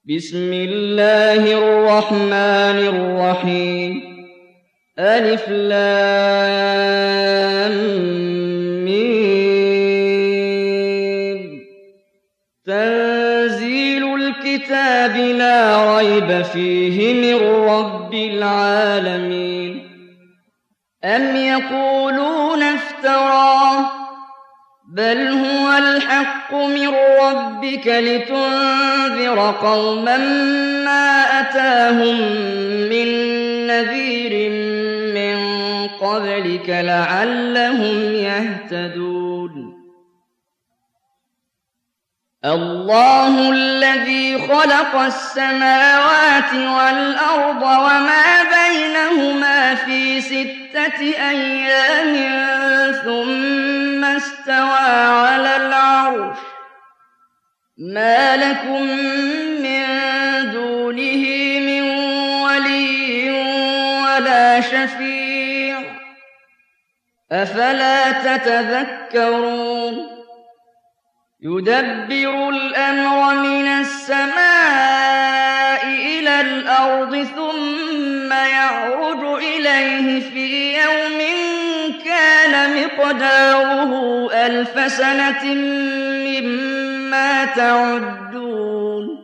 بسم الله الرحمن الرحيم ألف لام ميم تنزيل الكتاب لا ريب فيه من رب العالمين أم يقولون افتراه بل هو الحق من ربك لتنذر قوما ما أتاهم من نذير من قبلك لعلهم يهتدون الله الذي خلق السماوات والأرض وما بينهما في 6 أيام ثم استوى على العرش ما لكم من دونه من ولي ولا شفيع أفلا تتذكرون يدبر الأمر من السماء إلى الأرض ثم يعرج إليه في يوم كان مقداره 1000 سنة مما تعدون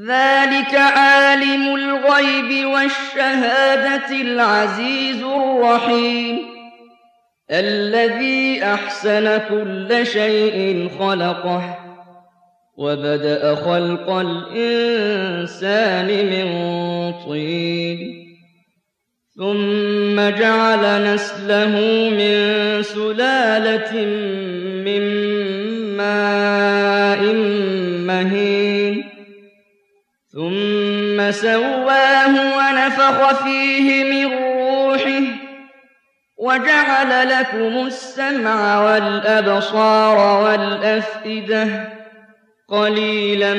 ذلك عالم الغيب والشهادة العزيز الرحيم الذي أحسن كل شيء خلقه وبدأ خلق الإنسان من طين ثم جعل نسله من سلالة من ماء مهين ثم سواه ونفخ فيه من روحه وجعل لكم السمع والأبصار والأفئدة قليلا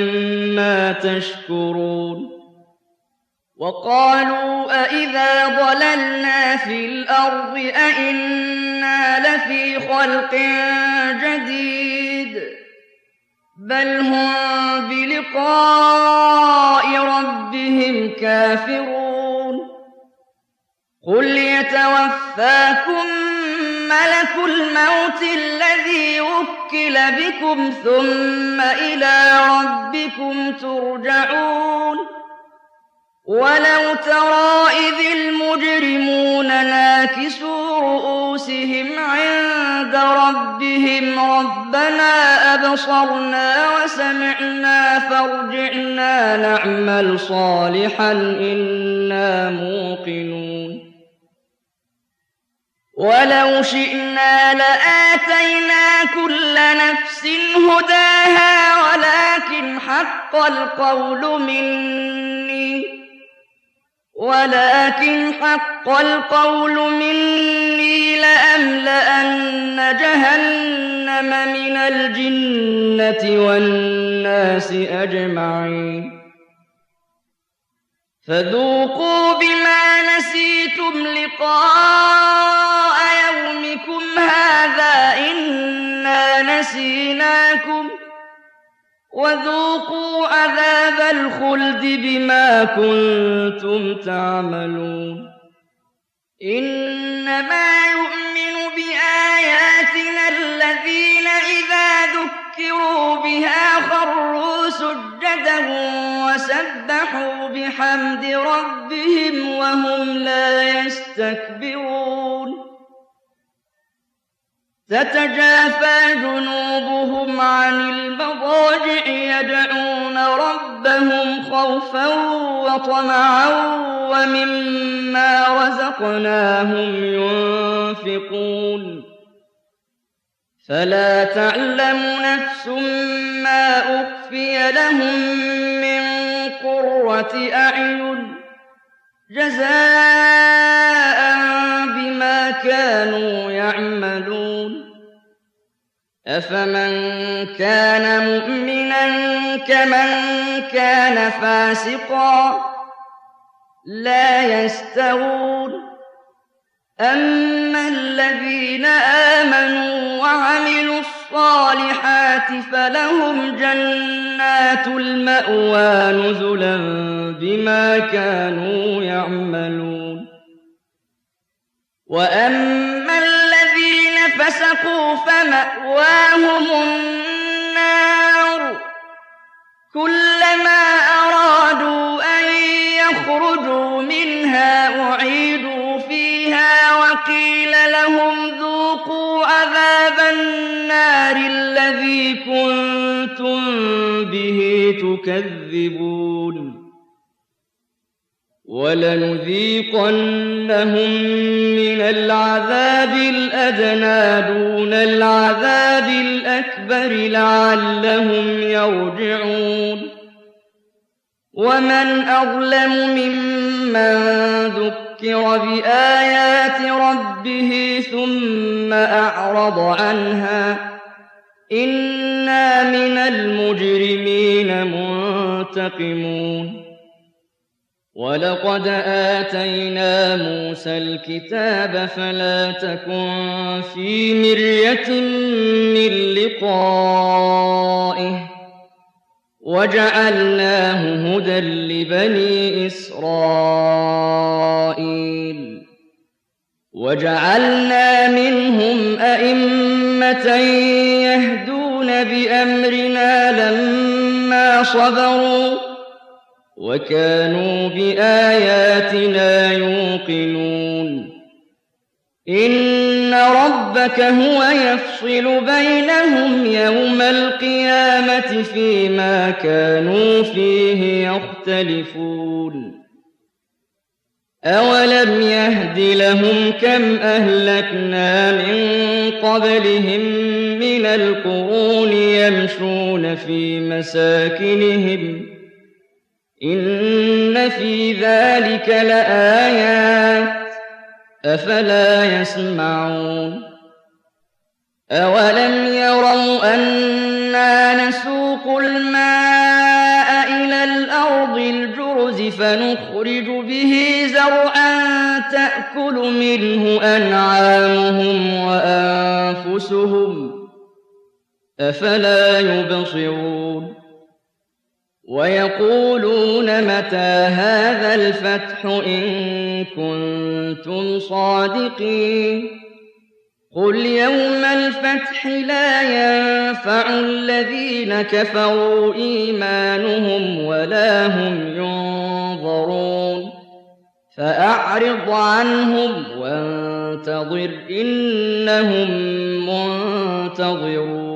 ما تشكرون وقالوا أإذا ضللنا في الأرض أإنا لفي خلق جديد بل هم بلقاء ربهم كافرون قل يتوفاكم ملك الموت الذي وكل بكم ثم إلى ربكم ترجعون ولو ترى إذ المجرمون ناكسوا رؤوسهم عند ربهم ربنا أبصرنا وسمعنا فارجعنا نعمل صالحا إنا موقنون ولو شئنا لآتينا كل نفس هداها ولكن حق القول مني لأملأن جهنم من الجنة والناس أجمعين فذوقوا بما نسيتم لقاء يومكم هذا إنا نسيناكم وذوقوا عذاب الخلد بما كنتم تعملون إنما يؤمن بآياتنا الذين إذا ذكروا بها خروا سجدا وسبحوا بحمد ربهم وهم لا يستكبرون تتجافى جنوبهم عن المضاجع يدعون ربهم خوفا وطمعا ومما رزقناهم ينفقون فلا تعلم نفس ما أخفي لهم من قرة أعين جزاء بما كانوا يعملون أفمن كان مؤمنا كمن كان فاسقا لا يستوون أما الذين آمنوا وعملوا الصالحات فلهم جنات المأوى نزلا بما كانوا يعملون وأما الذين فسقوا فمأواهم النار كلما أرادوا أن يخرجوا منها أعيدوا فيها وقيل لهم ذوقوا عذاب النار الذي كنتم به تكذبون ولنذيقنهم من العذاب الأدنى دون العذاب الأكبر لعلهم يرجعون ومن أظلم ممن ذكر بآيات ربه ثم أعرض عنها إنا من المجرمين منتقمون ولقد آتينا موسى الكتاب فلا تكن في مرية من لقائه وجعلناه هدى لبني إسرائيل وجعلنا منهم أئمة يهدون بأمرنا لما صبروا وكانوا بآياتنا يوقنون إن ربك هو يفصل بينهم يوم القيامة فيما كانوا فيه يختلفون أولم يهد لهم كم أهلكنا من قبلهم من القرون يمشون في مساكنهم إن في ذلك لآيات أفلا يسمعون أولم يروا أنا نسوق الماء إلى الأرض الجرز فنخرج به زرعا تأكل منه أنعامهم وأنفسهم أفلا يبصرون ويقولون متى هذا الفتح إن كنتم صادقين قل يوم الفتح لا ينفع الذين كفروا إيمانهم ولا هم ينظرون فأعرض عنهم وانتظر إنهم منتظرون